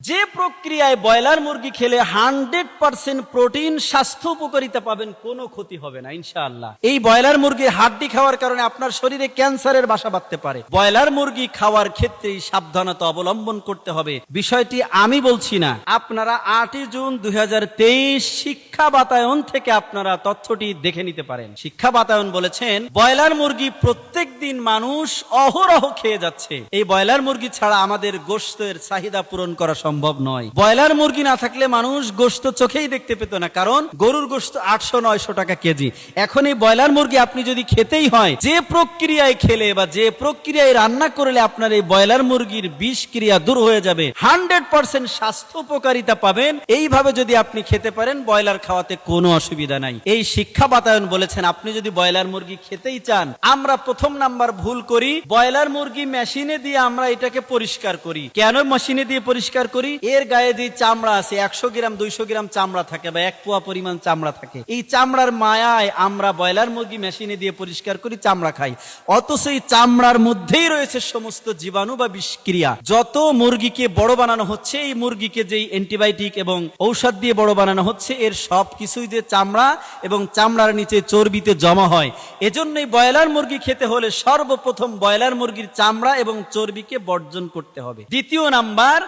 যে প্রক্রিয়ায় ব্রয়লার মুরগি খেলে 100% প্রোটিন স্বাস্থ্য উপকারিতা পাবেন, কোনো ক্ষতি হবে না ইনশাআল্লাহ। এই ব্রয়লার মুরগির হাড্ডি খাওয়ার কারণে আপনার শরীরে ক্যান্সারের বাসা বাঁধতে পারে। ব্রয়লার মুরগি খাওয়ার ক্ষেত্রে সাবধানতা অবলম্বন করতে হবে। বিষয়টি আমি বলছি না, আপনারা 8 জুন 2023 শিক্ষা বাতায়ন থেকে আপনারা তথ্যটি দেখে নিতে পারেন। শিক্ষা বাতায়ন বলেছেন ব্রয়লার মুরগি প্রত্যেক দিন মানুষ অহরহ খেয়ে যাচ্ছে। এই ব্রয়লার মুরগি ছাড়া আমাদের গোশতের চাহিদা পূরণ করা সম্ভব নয়। ব্রয়লার মুরগি না থাকলে মানুষ গোশত চোখেই দেখতে পেত না, কারণ গরুর গোশত 800-900 টাকা কেজি। এখন এই ব্রয়লার মুরগি আপনি যদি খেতেই হয়, যে প্রক্রিয়ায় খেলে বা যে প্রক্রিয়ায় রান্না করলে আপনার এই ব্রয়লার মুরগির বিষক্রিয়া দূর হয়ে যাবে, 100% স্বাস্থ্য উপকারিতা পাবেন। এইভাবে যদি আপনি খেতে পারেন, ব্রয়লার খাওয়াতে কোনো অসুবিধা নাই। এই শিক্ষা বাতায়ন বলেছেন আপনি যদি ব্রয়লার মুরগি খেতেই চান, আমরা প্রথম নাম্বার ভুল করি, ব্রয়লার মুরগি মেশিনে দিয়ে আমরা এটাকে পরিষ্কার করি। কেন মেশিনে দিয়ে পরিষ্কার করি? এর গায়ে যে চামড়া আছে, 100 গ্রাম 200 গ্রাম চামড়া থাকে বা 1 পোয়া পরিমাণ চামড়া থাকে। এই চামড়ার মায়ায় আমরা ব্রয়লার মুরগি মেশিনে দিয়ে পরিষ্কার করি, চামড়া খাই। অথচ এই চামড়ার মধ্যেই রয়েছে সমস্ত জীবাণু বা বিষক্রিয়া। যত মুরগিকে বড় বানানো হচ্ছে, এই মুরগিকে যেই অ্যান্টিবায়োটিক এবং ঔষধ দিয়ে বড় বানানো হচ্ছে, এর সব কিছুই যে চামড়া এবং চামড়ার নিচে চর্বিতে জমা হয়। এজন্যই ব্রয়লার মুরগি খেতে হলে সর্বপ্রথম ব্রয়লার মুরগির চামড়া এবং চর্বিকে বর্জন করতে হবে। দ্বিতীয় নাম্বার,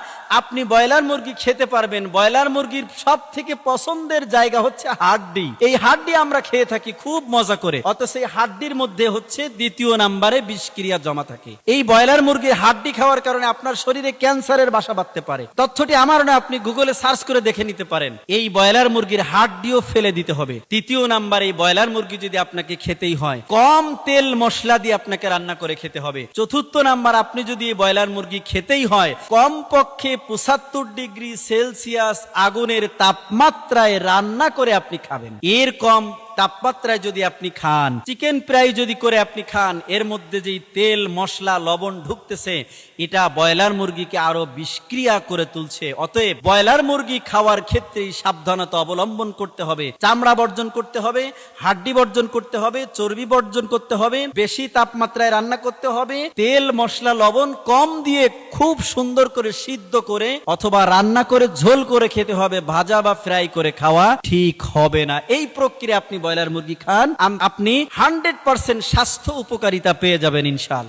আপনি ব্রয়লার মুরগি খেতে পারবেন। ব্রয়লার মুরগির সব থেকে পছন্দের জায়গা হচ্ছে হাড্ডি। এই হাড্ডি আমরা খেয়ে থাকি খুব মজা করে, অথচ এই হাড্ডির মধ্যে হচ্ছে দ্বিতীয় নাম্বারে বিষক্রিয়া জমা থাকে। এই ব্রয়লার মুরগির হাড্ডি খাওয়ার কারণে আপনার শরীরে ক্যান্সারের বাসা বাঁধতে পারে। তথ্যটি আমার না, আপনি গুগলে সার্চ করে দেখে নিতে পারেন। এই ব্রয়লার মুরগির হাড্ডিও ফেলে দিতে হবে। তৃতীয় নাম্বার, এই ব্রয়লার মুরগি যদি আপনাকে খেতেই হয়, কম তেল মশলা দিয়ে আপনাকে রান্না করে খেতে হবে। চতুর্থ নাম্বার, আপনি যদি এই ব্রয়লার মুরগি খেতেই হয়, কমপক্ষে 75 ডিগ্রি সেলসিয়াস আগুনের তাপমাত্রায় রান্না করে আপনি খাবেন। এর কম তাপমাত্রায় যদি আপনি খান, চিকেন ফ্রাই যদি করে আপনি খান, এর মধ্যে যেই তেল মশলা লবণ ঢুকতেছে, এটা ব্রয়লার মুরগিকে আরো বিষক্রিয়া করে তুলছে। অতএব ব্রয়লার মুরগি খাওয়ার ক্ষেত্রে সাবধানতা অবলম্বন করতে হবে। চামড়া বর্জন করতে হবে, হাড্ডি বর্জন করতে হবে, চর্বি বর্জন করতে হবে, বেশি তাপমাত্রায় রান্না করতে হবে, তেল মশলা লবণ কম দিয়ে খুব সুন্দর করে সিদ্ধ করে অথবা রান্না করে ঝোল করে খেতে হবে। ভাজা বা ফ্রাই করে খাওয়া ঠিক হবে না। এই প্রক্রিয়া আপনি ব্রয়লার মুরগি খান, আপনি 100% স্বাস্থ্য উপকারিতা পেয়ে যাবেন ইনশাআল্লাহ।